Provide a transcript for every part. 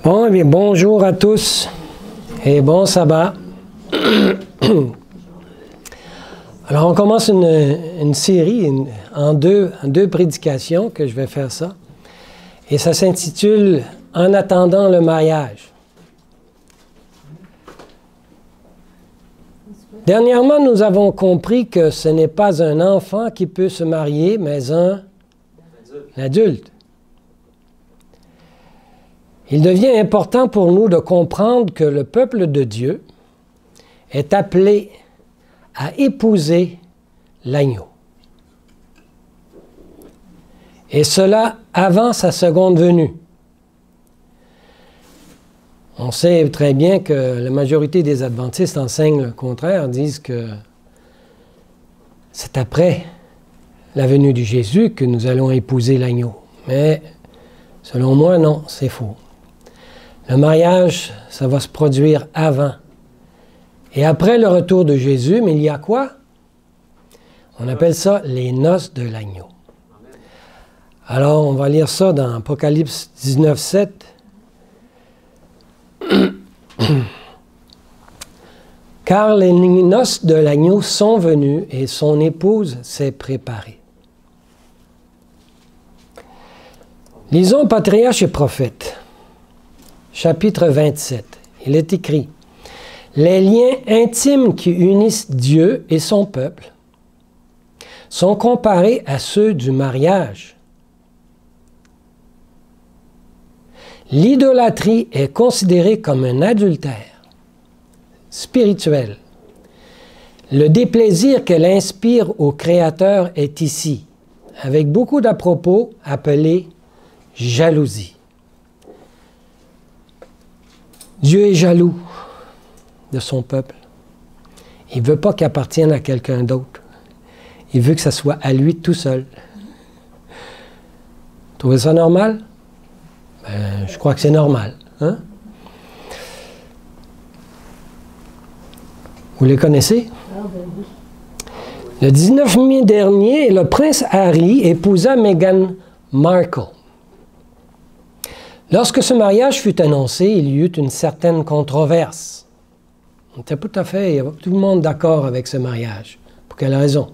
Bon, eh bien, bonjour à tous et bon sabbat. Alors, on commence une série en deux prédications que je vais faire ça. Et ça s'intitule « En attendant le mariage ». Dernièrement, nous avons compris que ce n'est pas un enfant qui peut se marier, mais un adulte. Il devient important pour nous de comprendre que le peuple de Dieu est appelé à épouser l'agneau. Et cela avant sa seconde venue. On sait très bien que la majorité des adventistes enseignent le contraire, disent que c'est après la venue de Jésus que nous allons épouser l'agneau. Mais selon moi, non, c'est faux. Le mariage, ça va se produire avant et après le retour de Jésus, mais il y a quoi? On appelle ça les noces de l'agneau. Alors, on va lire ça dans Apocalypse 19, 7. Car les noces de l'agneau sont venues et son épouse s'est préparée. Lisons Patriarches et Prophètes, chapitre 27. Il est écrit: les liens intimes qui unissent Dieu et son peuple sont comparés à ceux du mariage. L'idolâtrie est considérée comme un adultère spirituel. Le déplaisir qu'elle inspire au Créateur est ici, avec beaucoup d'à propos, appelé jalousie. Dieu est jaloux de son peuple. Il ne veut pas qu'il appartienne à quelqu'un d'autre. Il veut que ça soit à lui tout seul. Vous trouvez ça normal? Ben, je crois que c'est normal. Hein? Vous les connaissez? Le 19 mai dernier, le prince Harry épousa Meghan Markle. Lorsque ce mariage fut annoncé, il y eut une certaine controverse. On était tout à fait, il y avait tout le monde d'accord avec ce mariage. Pour quelle raison?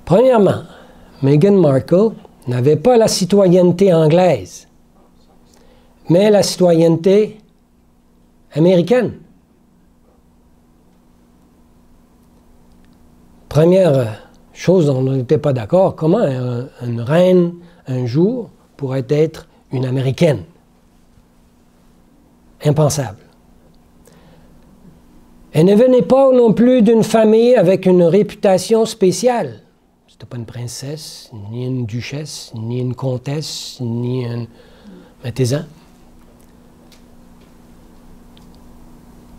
Premièrement, Meghan Markle n'avait pas la citoyenneté anglaise, mais la citoyenneté américaine. Première chose dont on n'était pas d'accord, comment une reine, un jour, pourrait être une Américaine? Impensable. Elle ne venait pas non plus d'une famille avec une réputation spéciale. C'était pas une princesse, ni une duchesse, ni une comtesse, ni un... Mettez-en.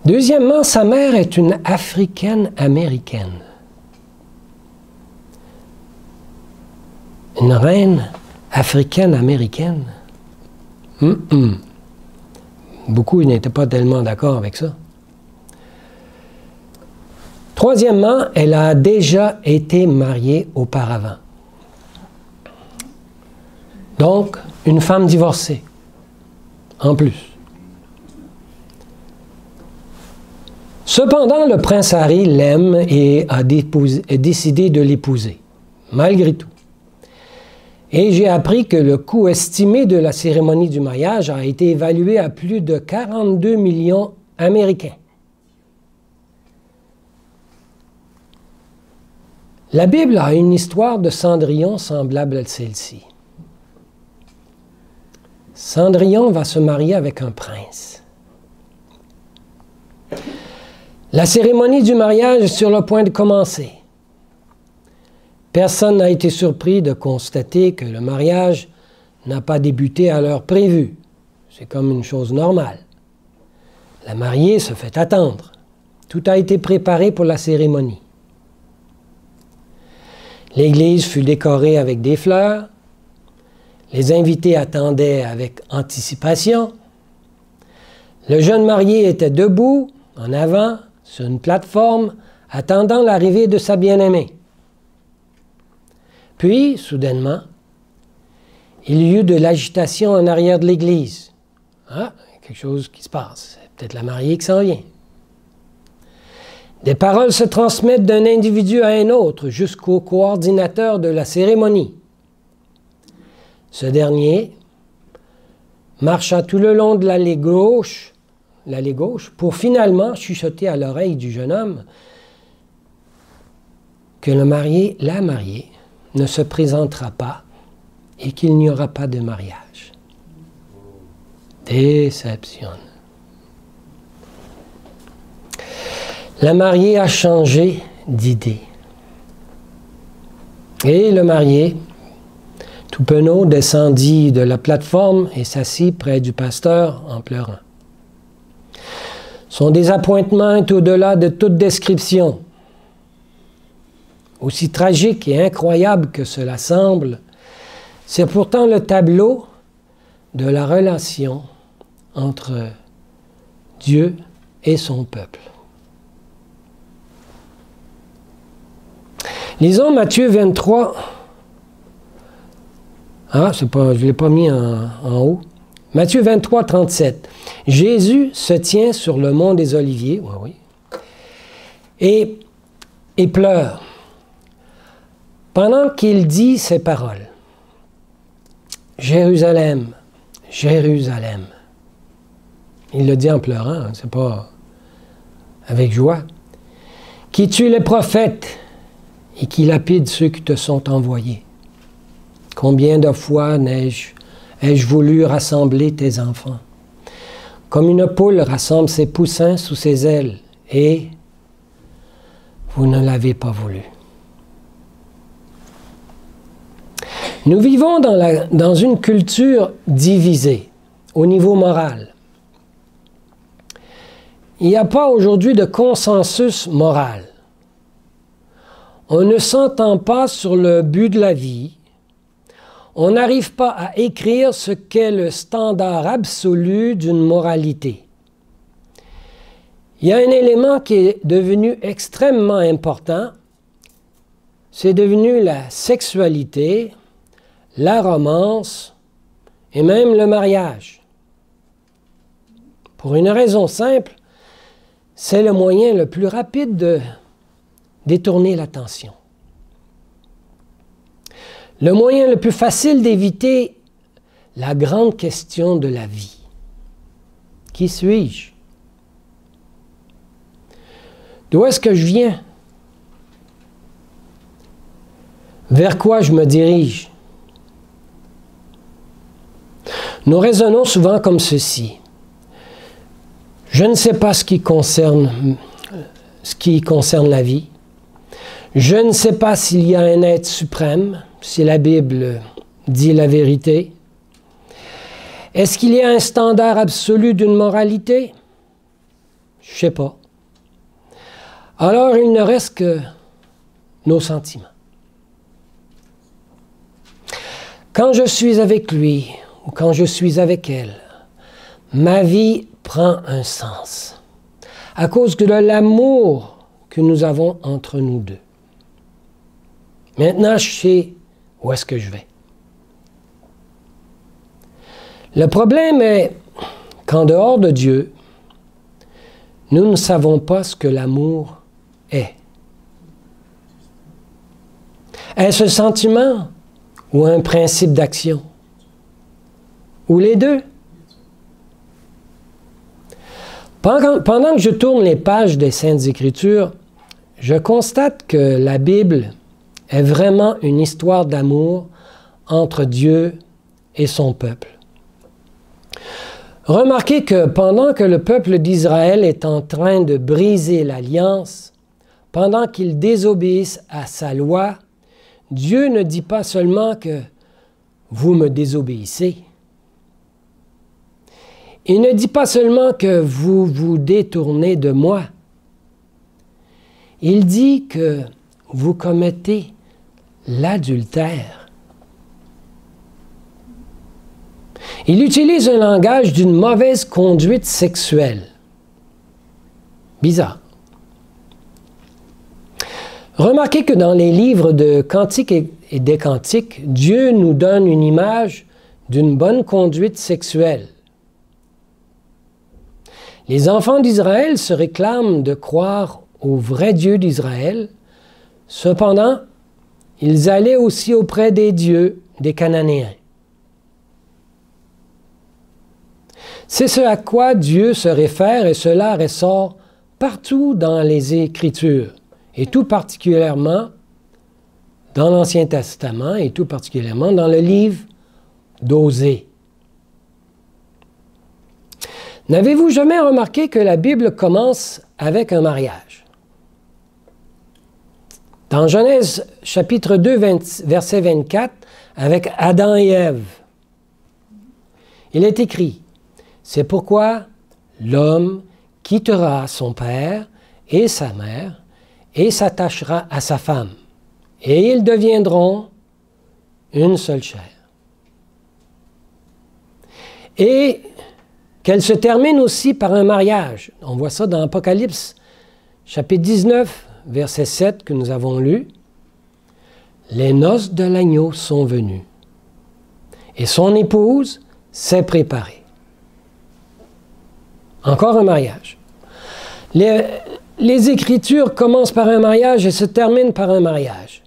Deuxièmement, sa mère est une africaine-américaine. Une reine africaine-américaine. Beaucoup n'étaient pas tellement d'accord avec ça. Troisièmement, elle a déjà été mariée auparavant. Donc, une femme divorcée, en plus. Cependant, le prince Harry l'aime et a décidé de l'épouser, malgré tout. Et j'ai appris que le coût estimé de la cérémonie du mariage a été évalué à plus de 42 millions américains. La Bible a une histoire de Cendrillon semblable à celle-ci. Cendrillon va se marier avec un prince. La cérémonie du mariage est sur le point de commencer. Personne n'a été surpris de constater que le mariage n'a pas débuté à l'heure prévue. C'est comme une chose normale. La mariée se fait attendre. Tout a été préparé pour la cérémonie. L'église fut décorée avec des fleurs. Les invités attendaient avec anticipation. Le jeune marié était debout, en avant, sur une plateforme, attendant l'arrivée de sa bien-aimée. Puis, soudainement, Il y eut de l'agitation en arrière de l'église. Ah, quelque chose qui se passe. C'est peut-être la mariée qui s'en vient. Des paroles se transmettent d'un individu à un autre jusqu'au coordinateur de la cérémonie. Ce dernier marcha tout le long de l'allée gauche, pour finalement chuchoter à l'oreille du jeune homme que la mariée ne se présentera pas et qu'il n'y aura pas de mariage. Déception. La mariée a changé d'idée. Et le marié, tout penaud, descendit de la plateforme et s'assit près du pasteur en pleurant. Son désappointement est au-delà de toute description. Aussi tragique et incroyable que cela semble, c'est pourtant le tableau de la relation entre Dieu et son peuple. Lisons Matthieu 23. Je ne l'ai pas mis en haut. Matthieu 23, 37. Jésus se tient sur le mont des Oliviers, et pleure. Pendant qu'il dit ces paroles, Jérusalem, Jérusalem. Il le dit en pleurant, c'est pas avec joie. Qui tue les prophètes et qui lapide ceux qui te sont envoyés. Combien de fois ai-je voulu rassembler tes enfants? Comme une poule rassemble ses poussins sous ses ailes, et vous ne l'avez pas voulu. Nous vivons dans une culture divisée au niveau moral. Il n'y a pas aujourd'hui de consensus moral. On ne s'entend pas sur le but de la vie. On n'arrive pas à écrire ce qu'est le standard absolu d'une moralité. Il y a un élément qui est devenu extrêmement important. C'est devenu la sexualité, la romance et même le mariage. Pour une raison simple, c'est le moyen le plus rapide de détourner l'attention. Le moyen le plus facile d'éviter la grande question de la vie. Qui suis-je? D'où est-ce que je viens? Vers quoi je me dirige? Nous raisonnons souvent comme ceci. Je ne sais pas ce qui concerne la vie. Je ne sais pas s'il y a un être suprême, si la Bible dit la vérité. Est-ce qu'il y a un standard absolu d'une moralité? Je ne sais pas. Alors il ne reste que nos sentiments. Quand je suis avec lui ou quand je suis avec elle, ma vie prend un sens à cause de l'amour que nous avons entre nous deux. Maintenant, je sais où est-ce que je vais. Le problème est qu'en dehors de Dieu, nous ne savons pas ce que l'amour est. Est-ce un sentiment ou un principe d'action? Ou les deux? Pendant que je tourne les pages des Saintes Écritures, je constate que la Bible est vraiment une histoire d'amour entre Dieu et son peuple. Remarquez que pendant que le peuple d'Israël est en train de briser l'alliance, pendant qu'il désobéisse à sa loi, Dieu ne dit pas seulement que vous me désobéissez. Il ne dit pas seulement que vous vous détournez de moi. Il dit que vous commettez l'adultère. Il utilise un langage d'une mauvaise conduite sexuelle. Bizarre. Remarquez que dans les livres de Cantiques et des Cantiques, Dieu nous donne une image d'une bonne conduite sexuelle. Les enfants d'Israël se réclament de croire au vrai Dieu d'Israël. Cependant, ils allaient aussi auprès des dieux des Cananéens. C'est ce à quoi Dieu se réfère et cela ressort partout dans les Écritures, et tout particulièrement dans l'Ancien Testament, et tout particulièrement dans le livre d'Osée. N'avez-vous jamais remarqué que la Bible commence avec un mariage? Dans Genèse chapitre 2, verset 24, avec Adam et Ève, il est écrit: « C'est pourquoi l'homme quittera son père et sa mère et s'attachera à sa femme, et ils deviendront une seule chair. » Et qu'elle se termine aussi par un mariage. On voit ça dans Apocalypse, chapitre 19, verset 7 que nous avons lu. « Les noces de l'agneau sont venues, et son épouse s'est préparée. » Encore un mariage. Les Écritures commencent par un mariage et se terminent par un mariage.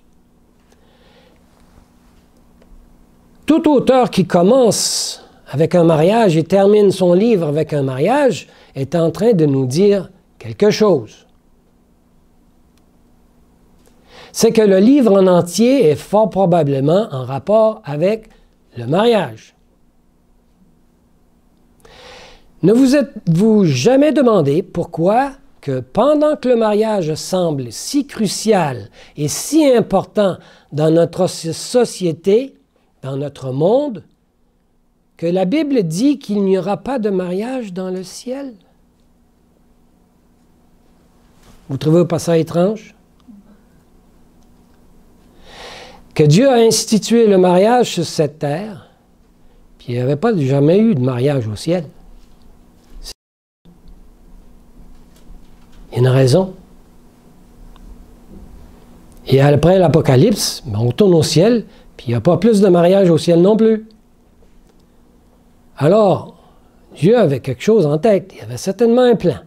Tout auteur qui commence avec un mariage et termine son livre avec un mariage est en train de nous dire quelque chose. C'est que le livre en entier est fort probablement en rapport avec le mariage. Ne vous êtes-vous jamais demandé pourquoi que pendant que le mariage semble si crucial et si important dans notre société, dans notre monde, que la Bible dit qu'il n'y aura pas de mariage dans le ciel? Vous trouvez pas ça étrange? Que Dieu a institué le mariage sur cette terre, puis il n'y avait pas jamais eu de mariage au ciel. Il y a une raison. Et après l'Apocalypse, on tourne au ciel, puis il n'y a pas plus de mariage au ciel non plus. Alors, Dieu avait quelque chose en tête. Il avait certainement un plan.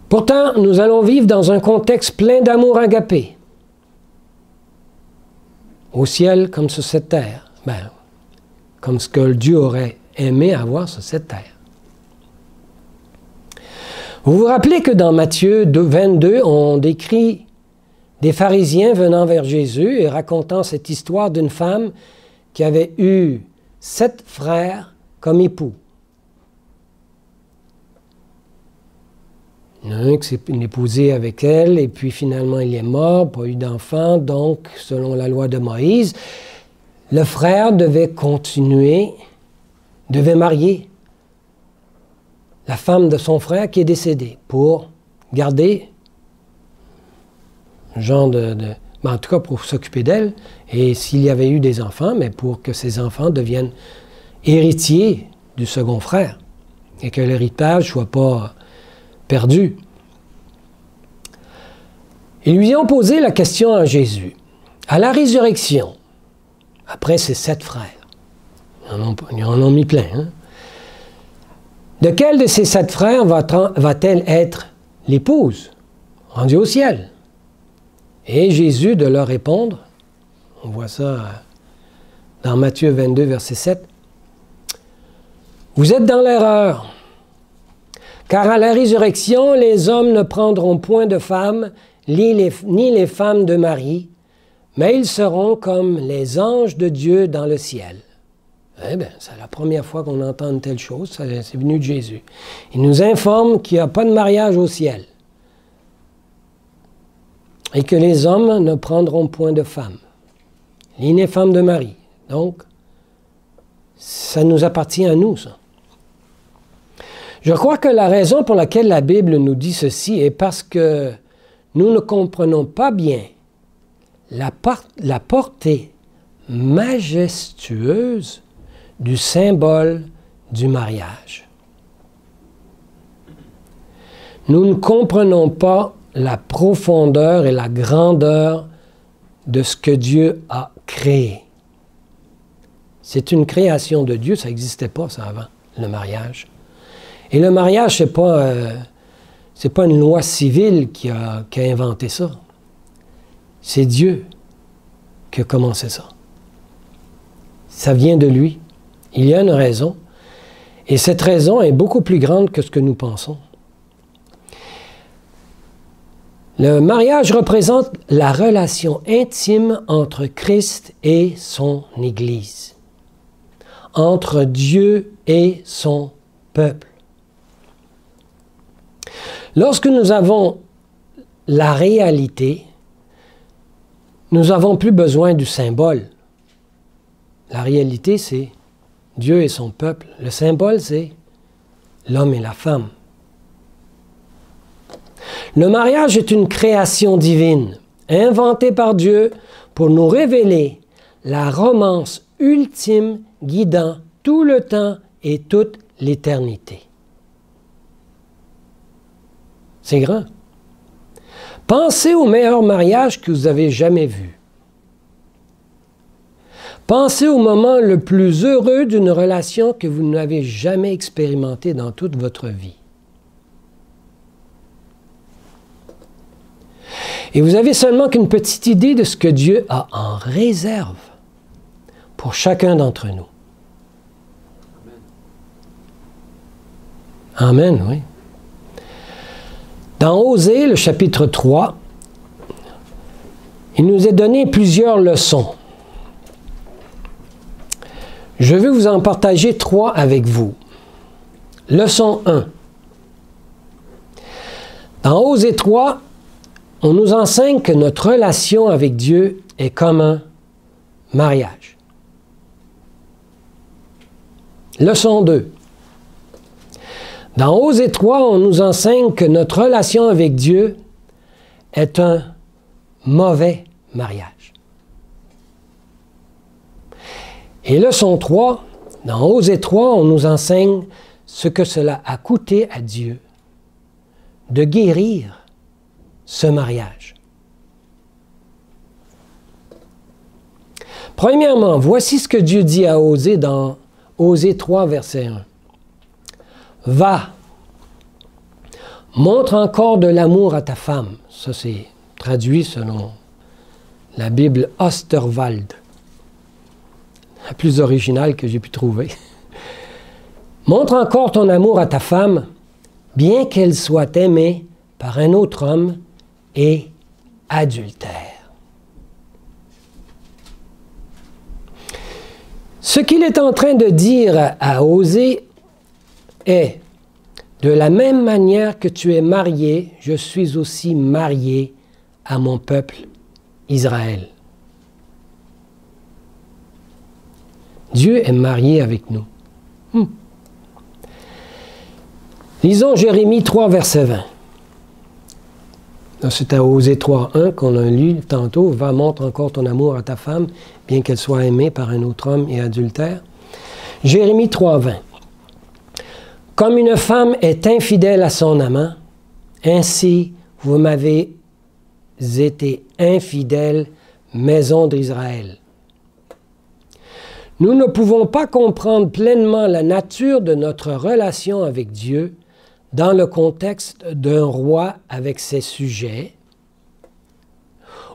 Pourtant, nous allons vivre dans un contexte plein d'amour agapé. Au ciel comme sur cette terre. Ben, comme ce que Dieu aurait aimé avoir sur cette terre. Vous vous rappelez que dans Matthieu 22, on décrit des pharisiens venant vers Jésus et racontant cette histoire d'une femme qui avait eu 7 frères comme époux. Il y en a un qui s'est épousé avec elle, et puis finalement il est mort, pas eu d'enfant, donc selon la loi de Moïse, le frère devait continuer, devait marier la femme de son frère qui est décédée pour garder un genre ben en tout cas pour s'occuper d'elle, et s'il y avait eu des enfants, mais pour que ces enfants deviennent héritiers du second frère, et que l'héritage ne soit pas perdu. Ils lui ont posé la question à Jésus. À la résurrection, après ces 7 frères, ils en ont mis plein, hein? De quel de ces 7 frères va-t-elle être l'épouse, rendue au ciel? Et Jésus de leur répondre, on voit ça dans Matthieu 22, verset 7, « Vous êtes dans l'erreur, car à la résurrection, les hommes ne prendront point de femmes, ni les femmes de mari, mais ils seront comme les anges de Dieu dans le ciel. » Eh bien, c'est la première fois qu'on entend une telle chose, c'est venu de Jésus. Il nous informe qu'il n'y a pas de mariage au ciel et que les hommes ne prendront point de femmes, ni les femmes de mari. Donc, ça nous appartient à nous, ça. Je crois que la raison pour laquelle la Bible nous dit ceci est parce que nous ne comprenons pas bien la portée majestueuse du symbole du mariage. Nous ne comprenons pas la profondeur et la grandeur de ce que Dieu a créé. C'est une création de Dieu, ça n'existait pas ça avant, le mariage. Et le mariage, c'est pas une loi civile qui a inventé ça. C'est Dieu qui a commencé ça. Ça vient de lui. Il y a une raison. Et cette raison est beaucoup plus grande que ce que nous pensons. Le mariage représente la relation intime entre Christ et son Église, entre Dieu et son peuple. Lorsque nous avons la réalité, nous n'avons plus besoin du symbole. La réalité, c'est Dieu et son peuple. Le symbole, c'est l'homme et la femme. Le mariage est une création divine, inventée par Dieu pour nous révéler la romance ultime guidant tout le temps et toute l'éternité. C'est grand. Pensez au meilleur mariage que vous avez jamais vu. Pensez au moment le plus heureux d'une relation que vous n'avez jamais expérimenté dans toute votre vie. Et vous avez seulement qu'une petite idée de ce que Dieu a en réserve pour chacun d'entre nous. Amen, oui. Dans Osée, le chapitre 3, il nous est donné plusieurs leçons. Je vais vous en partager 3 avec vous. Leçon 1. Dans Osée 3, on nous enseigne que notre relation avec Dieu est comme un mariage. Leçon 2. Dans Osée 3, on nous enseigne que notre relation avec Dieu est un mauvais mariage. Et leçon 3, dans Osée 3, on nous enseigne ce que cela a coûté à Dieu de guérir ce mariage. Premièrement, voici ce que Dieu dit à Osée dans Osée 3, verset 1. Va, montre encore de l'amour à ta femme. Ça, c'est traduit selon la Bible Osterwald, la plus originale que j'ai pu trouver. Montre encore ton amour à ta femme, bien qu'elle soit aimée par un autre homme et adultère. Ce qu'il est en train de dire à Osée est, de la même manière que tu es marié, je suis aussi marié à mon peuple Israël. Dieu est marié avec nous. Lisons Jérémie 3, verset 20. C'est à Osée 3, 1 qu'on a lu tantôt. Va, montre encore ton amour à ta femme, bien qu'elle soit aimée par un autre homme et adultère. Jérémie 3, 20. Comme une femme est infidèle à son amant, ainsi vous m'avez été infidèle, maison d'Israël. Nous ne pouvons pas comprendre pleinement la nature de notre relation avec Dieu dans le contexte d'un roi avec ses sujets,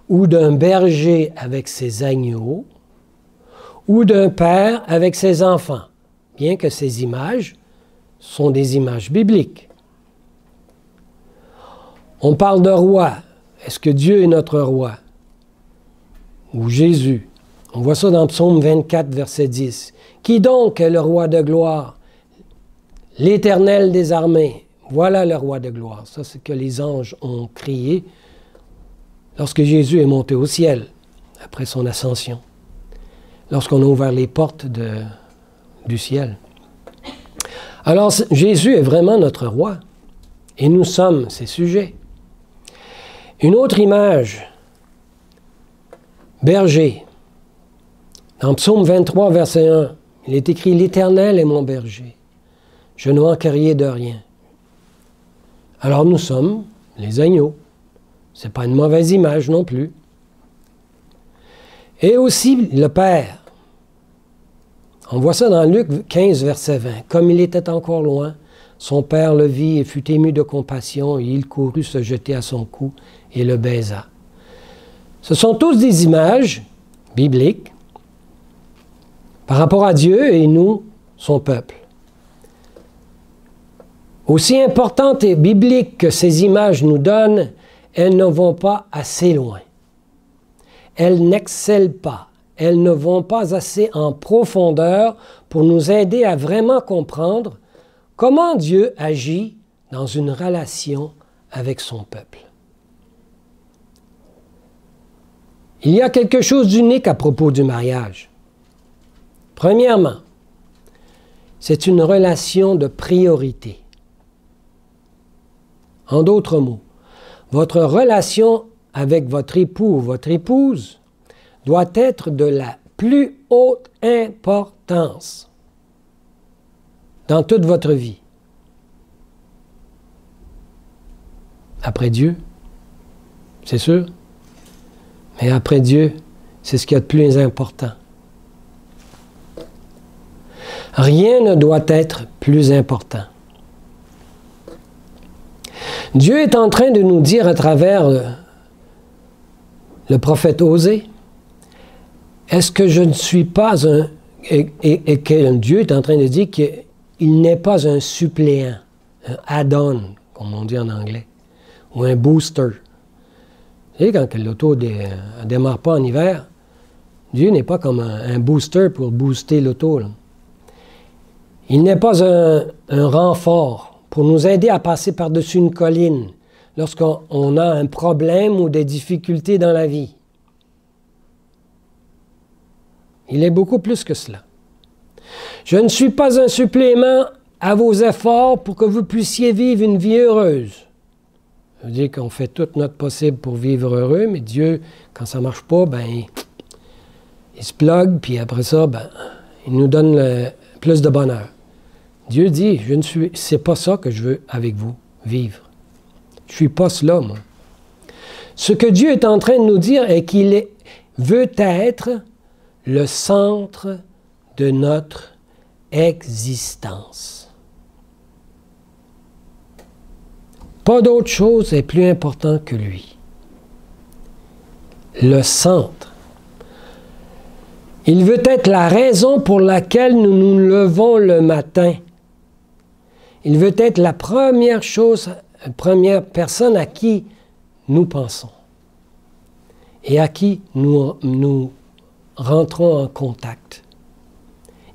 ou d'un berger avec ses agneaux, ou d'un père avec ses enfants, bien que ces images sont des images bibliques. On parle de roi. Est-ce que Dieu est notre roi? Ou Jésus? On voit ça dans Psaume 24, verset 10. Qui donc est le roi de gloire? L'Éternel des armées. Voilà le roi de gloire. Ça, c'est ce que les anges ont crié lorsque Jésus est monté au ciel, après son ascension. Lorsqu'on a ouvert les portes du ciel. Alors, Jésus est vraiment notre roi. Et nous sommes ses sujets. Une autre image. Berger. Dans Psaume 23, verset 1, il est écrit « L'Éternel est mon berger. Je ne manquerai de rien. » Alors nous sommes les agneaux. Ce n'est pas une mauvaise image non plus. Et aussi le Père. On voit ça dans Luc 15, verset 20. Comme il était encore loin, son père le vit et fut ému de compassion, et il courut se jeter à son cou et le baisa. Ce sont tous des images bibliques par rapport à Dieu et nous, son peuple. Aussi importantes et bibliques que ces images nous donnent, elles ne vont pas assez loin. Elles n'excellent pas. Elles ne vont pas assez en profondeur pour nous aider à vraiment comprendre comment Dieu agit dans une relation avec son peuple. Il y a quelque chose d'unique à propos du mariage. Premièrement, c'est une relation de priorité. En d'autres mots, votre relation avec votre époux ou votre épouse doit être de la plus haute importance dans toute votre vie. Après Dieu, c'est sûr, mais après Dieu, c'est ce qu'il y a de plus important. Rien ne doit être plus important. Dieu est en train de nous dire à travers le prophète Osée, est-ce que je ne suis pas un... Et que Dieu est en train de dire qu'il n'est pas un suppléant, un add-on, comme on dit en anglais, ou un booster. Vous savez, quand l'auto ne démarre pas en hiver, Dieu n'est pas comme un booster pour booster l'auto. Il n'est pas un renfort pour nous aider à passer par-dessus une colline lorsqu'on a un problème ou des difficultés dans la vie. Il est beaucoup plus que cela. Je ne suis pas un supplément à vos efforts pour que vous puissiez vivre une vie heureuse. Ça veut dire qu'on fait tout notre possible pour vivre heureux, mais Dieu, quand ça ne marche pas, il se plug, puis après ça, il nous donne plus de bonheur. Dieu dit, c'est pas ça que je veux avec vous, vivre. Je ne suis pas cela, moi. Ce que Dieu est en train de nous dire est qu'il veut être le centre de notre existence. Pas d'autre chose est plus important que lui. Le centre. Il veut être la raison pour laquelle nous nous levons le matin. Il veut être la première chose, la première personne à qui nous pensons et à qui nous rentrons en contact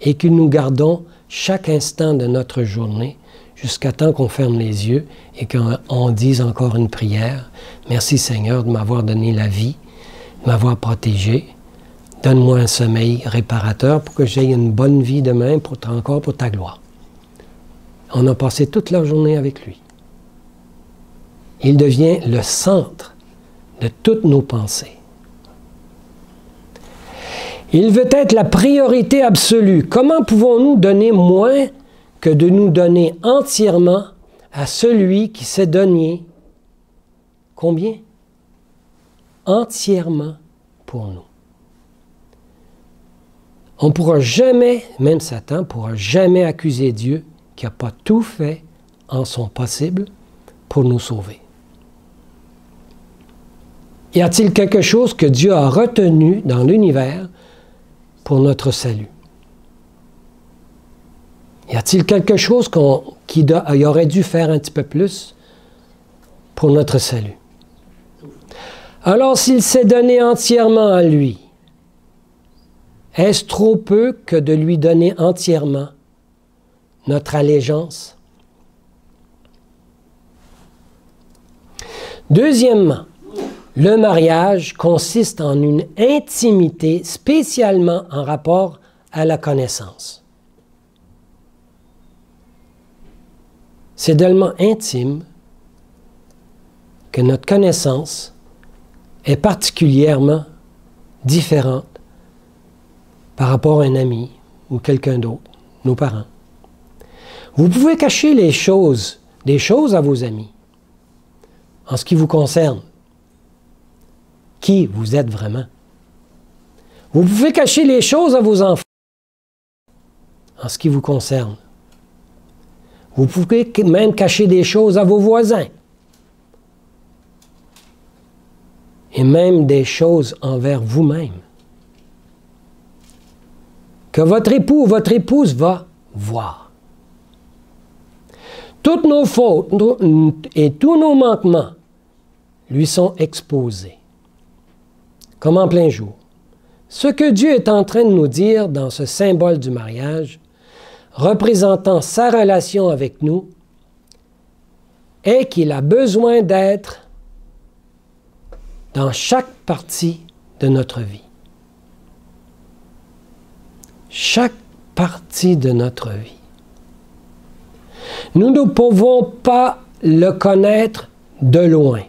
et que nous gardons chaque instant de notre journée jusqu'à temps qu'on ferme les yeux et qu'on dise encore une prière. Merci Seigneur de m'avoir donné la vie, de m'avoir protégé. Donne-moi un sommeil réparateur pour que j'aie une bonne vie demain encore pour ta gloire. On a passé toute la journée avec lui. Il devient le centre de toutes nos pensées. Il veut être la priorité absolue. Comment pouvons-nous donner moins que de nous donner entièrement à celui qui s'est donné, combien? Entièrement pour nous. On ne pourra jamais, même Satan ne pourra jamais accuser Dieu qui n'a pas tout fait en son possible pour nous sauver. Y a-t-il quelque chose que Dieu a retenu dans l'univers pour notre salut? Y a-t-il quelque chose qu'il aurait dû faire un petit peu plus pour notre salut? Alors, s'il s'est donné entièrement à lui, est-ce trop peu que de lui donner entièrement notre allégeance? Deuxièmement, le mariage consiste en une intimité spécialement en rapport à la connaissance. C'est tellement intime que notre connaissance est particulièrement différente par rapport à un ami ou quelqu'un d'autre, nos parents. Vous pouvez cacher des choses à vos amis en ce qui vous concerne. Qui vous êtes vraiment. Vous pouvez cacher les choses à vos enfants en ce qui vous concerne. Vous pouvez même cacher des choses à vos voisins. Et même des choses envers vous-même. Que votre époux ou votre épouse va voir. Toutes nos fautes et tous nos manquements lui sont exposés, comme en plein jour. Ce que Dieu est en train de nous dire dans ce symbole du mariage, représentant sa relation avec nous, est qu'il a besoin d'être dans chaque partie de notre vie. Chaque partie de notre vie. Nous ne pouvons pas le connaître de loin.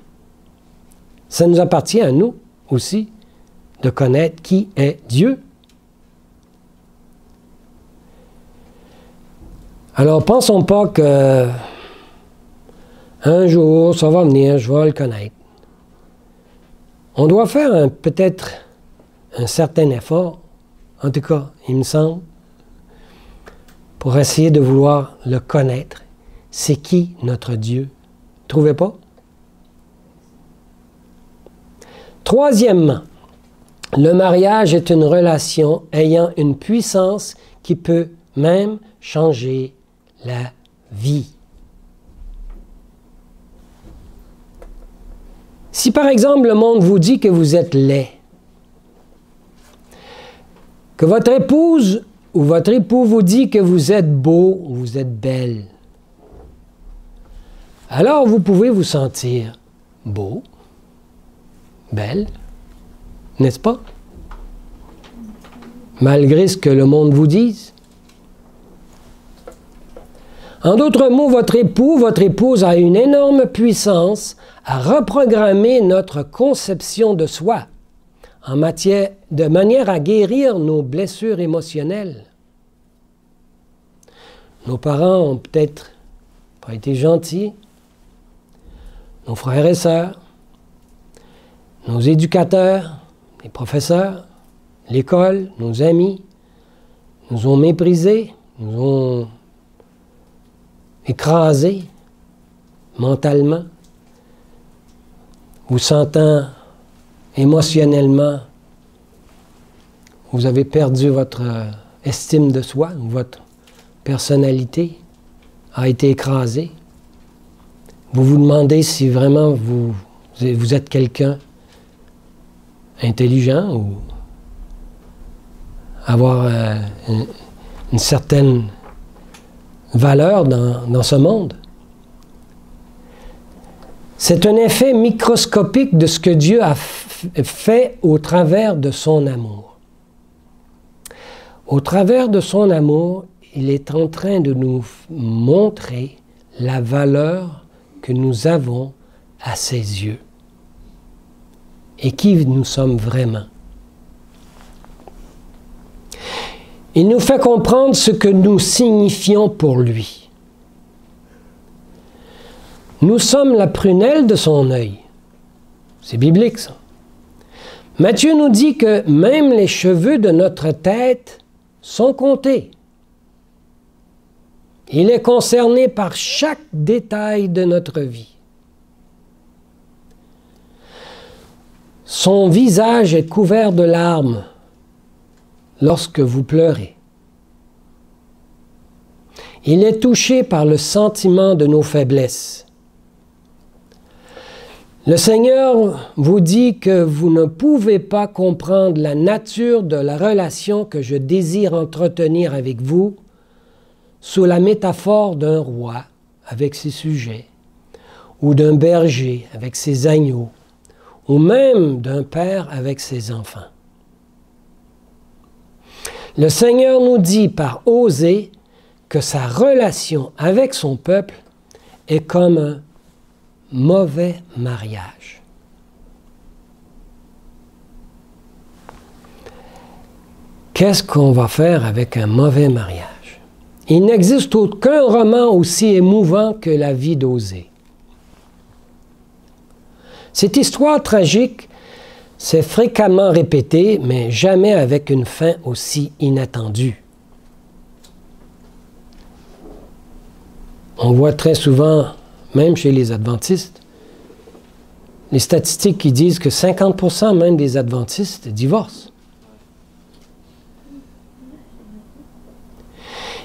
Ça nous appartient à nous aussi de connaître qui est Dieu. Alors, pensons pas que un jour, ça va venir, je vais le connaître. On doit faire peut-être un certain effort, en tout cas, il me semble, pour essayer de vouloir le connaître. C'est qui notre Dieu? Trouvez pas? Troisièmement, le mariage est une relation ayant une puissance qui peut même changer la vie. Si par exemple le monde vous dit que vous êtes laid, que votre épouse ou votre époux vous dit que vous êtes beau ou vous êtes belle, alors vous pouvez vous sentir beau, belle, n'est-ce pas? Malgré ce que le monde vous dise. En d'autres mots, votre époux, votre épouse a une énorme puissance à reprogrammer notre conception de soi de manière à guérir nos blessures émotionnelles. Nos parents ont peut-être pas été gentils, nos frères et sœurs, nos éducateurs, les professeurs, l'école, nos amis, nous ont méprisés, nous ont écrasés mentalement, vous sentant émotionnellement, vous avez perdu votre estime de soi, votre personnalité a été écrasée. Vous vous demandez si vraiment vous êtes quelqu'un intelligent ou avoir une certaine valeur dans ce monde. C'est un effet microscopique de ce que Dieu a fait au travers de son amour. Au travers de son amour, il est en train de nous montrer la valeur que nous avons à ses yeux et qui nous sommes vraiment. Il nous fait comprendre ce que nous signifions pour lui. Nous sommes la prunelle de son œil. C'est biblique, ça. Matthieu nous dit que même les cheveux de notre tête sont comptés. Il est concerné par chaque détail de notre vie. Son visage est couvert de larmes lorsque vous pleurez. Il est touché par le sentiment de nos faiblesses. Le Seigneur vous dit que vous ne pouvez pas comprendre la nature de la relation que je désire entretenir avec vous sous la métaphore d'un roi avec ses sujets, ou d'un berger avec ses agneaux, ou même d'un père avec ses enfants. Le Seigneur nous dit par Osée que sa relation avec son peuple est comme un mauvais mariage. Qu'est-ce qu'on va faire avec un mauvais mariage? Il n'existe aucun roman aussi émouvant que la vie d'Osée. Cette histoire tragique C'est fréquemment répété, mais jamais avec une fin aussi inattendue. On voit très souvent, même chez les adventistes, les statistiques qui disent que 50% même des adventistes divorcent.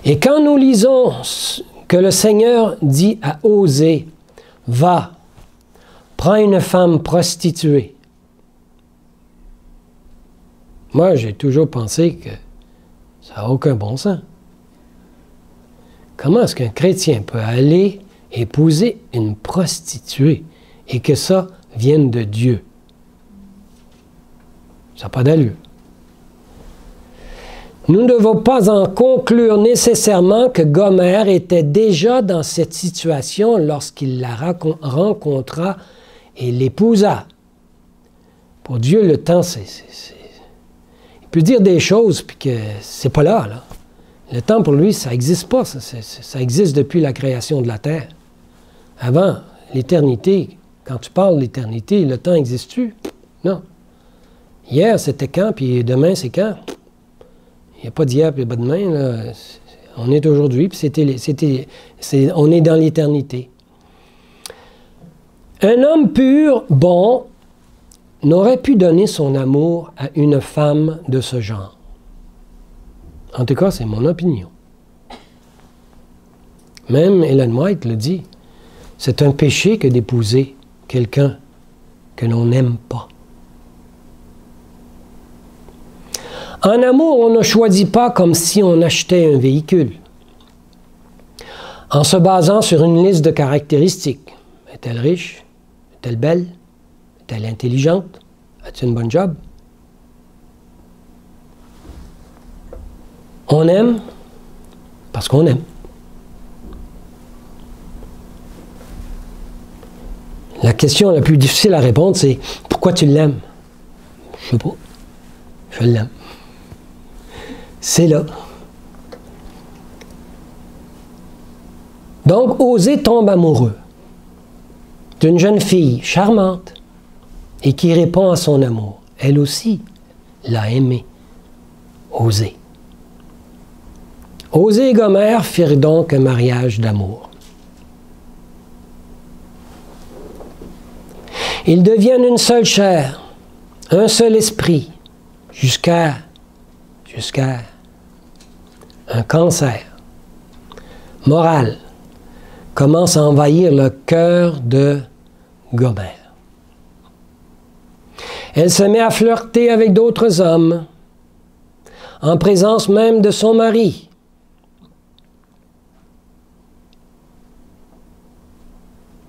Et quand nous lisons que le Seigneur dit à Osée, « Va, prends une femme prostituée », moi, j'ai toujours pensé que ça n'a aucun bon sens. Comment est-ce qu'un chrétien peut aller épouser une prostituée et que ça vienne de Dieu? Ça n'a pas d'allure. Nous ne devons pas en conclure nécessairement que Gomère était déjà dans cette situation lorsqu'il la rencontra et l'épousa. Pour Dieu, le temps, il peut dire des choses puis que c'est pas là, là. Le temps, pour lui, ça n'existe pas. Ça existe depuis la création de la Terre. Avant, l'éternité, quand tu parles de l'éternité, le temps existe-tu? Non. Hier, c'était quand, puis demain, c'est quand? Il n'y a pas d'hier, puis pas de demain. Là. On est aujourd'hui, puis on est dans l'éternité. Un homme pur, bon, n'aurait pu donner son amour à une femme de ce genre. En tout cas, c'est mon opinion. Même Ellen White le dit. C'est un péché que d'épouser quelqu'un que l'on n'aime pas. En amour, on ne choisit pas comme si on achetait un véhicule. En se basant sur une liste de caractéristiques. Est-elle riche? Est-elle belle? Est-elle intelligente? As-tu une bonne job? On aime parce qu'on aime. La question la plus difficile à répondre, c'est « Pourquoi tu l'aimes? » Je ne sais pas. Je l'aime. C'est là. Donc, Osée tombe amoureux d'une jeune fille charmante et qui répond à son amour. Elle aussi l'a aimé. Osée. Osée et Gomère firent donc un mariage d'amour. Ils deviennent une seule chair, un seul esprit, jusqu'à un cancer moral commence à envahir le cœur de Gomère. Elle se met à flirter avec d'autres hommes, en présence même de son mari.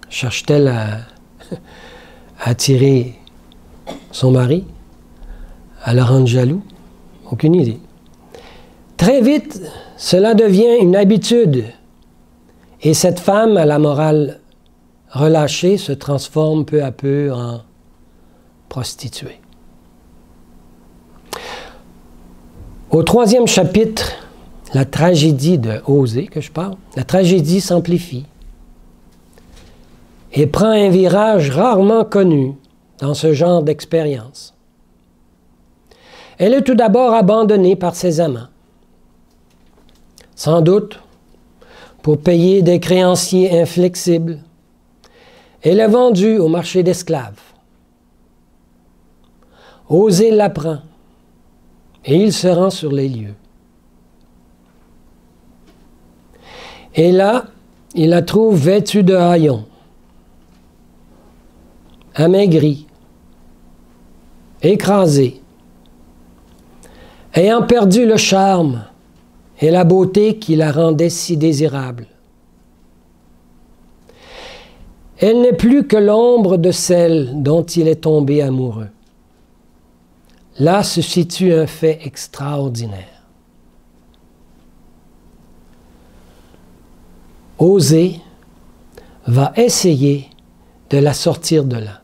Cherche-t-elle à attirer son mari, à le rendre jaloux? Aucune idée. Très vite, cela devient une habitude et cette femme à la morale relâchée se transforme peu à peu en prostituée. Au 3e chapitre, la tragédie de Osée que je parle, la tragédie s'amplifie et prend un virage rarement connu dans ce genre d'expérience. Elle est tout d'abord abandonnée par ses amants, sans doute pour payer des créanciers inflexibles. Elle est vendue au marché d'esclaves. Osée l'apprend et il se rend sur les lieux. Et là, il la trouve vêtue de haillons, amaigrie, écrasée, ayant perdu le charme et la beauté qui la rendaient si désirable. Elle n'est plus que l'ombre de celle dont il est tombé amoureux. Là se situe un fait extraordinaire. Osée va essayer de la sortir de là.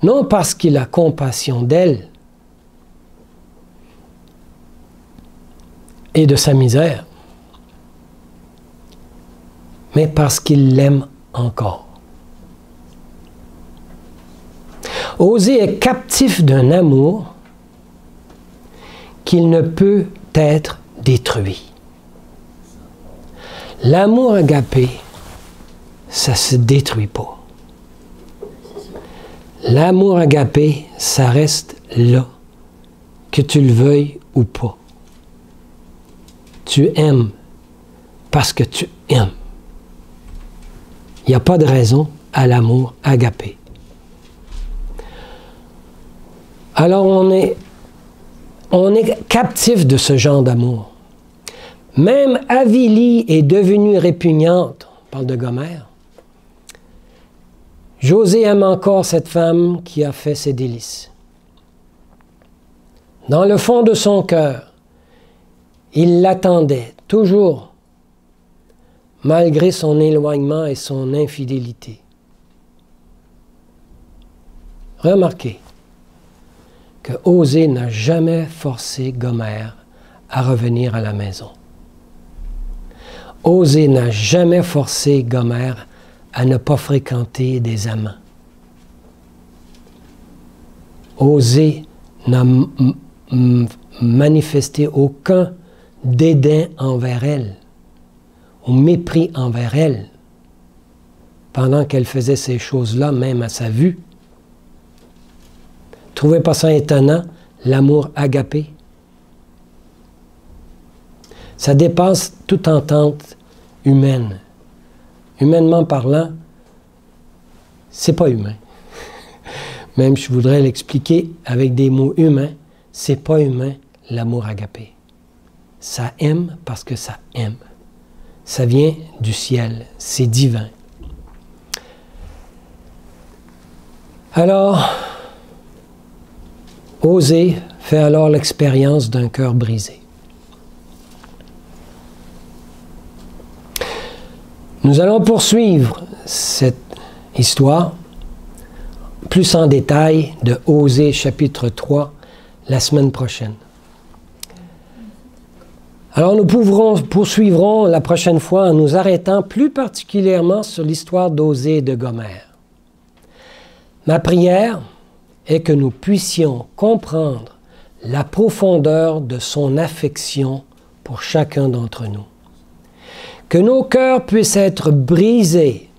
Non parce qu'il a compassion d'elle et de sa misère, mais parce qu'il l'aime encore. Osée est captif d'un amour qu'il ne peut être détruit. L'amour agapé, ça ne se détruit pas. L'amour agapé, ça reste là, que tu le veuilles ou pas. Tu aimes parce que tu aimes. Il n'y a pas de raison à l'amour agapé. Alors on est captif de ce genre d'amour. Même Avilie est devenue répugnante, on parle de Gomère. José aime encore cette femme qui a fait ses délices. Dans le fond de son cœur, il l'attendait toujours, malgré son éloignement et son infidélité. Remarquez que Osée n'a jamais forcé Gomère à revenir à la maison. Osée n'a jamais forcé Gomère à ne pas fréquenter des amants. Osée n'a manifesté aucun dédain envers elle, ou mépris envers elle, pendant qu'elle faisait ces choses-là, même à sa vue. Trouvez pas ça étonnant, l'amour agapé? Ça dépasse toute entente humaine. Humainement parlant, c'est pas humain. Même je voudrais l'expliquer avec des mots humains, c'est pas humain l'amour agapé. Ça aime parce que ça aime. Ça vient du ciel, c'est divin. Alors, Osée fait alors l'expérience d'un cœur brisé. Nous allons poursuivre cette histoire plus en détail de Osée chapitre 3 la semaine prochaine. Alors nous poursuivrons la prochaine fois en nous arrêtant plus particulièrement sur l'histoire d'Osée et de Gomère. Ma prière est que nous puissions comprendre la profondeur de son affection pour chacun d'entre nous. Que nos cœurs puissent être brisés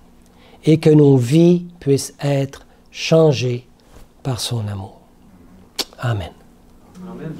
et que nos vies puissent être changées par son amour. Amen. Amen.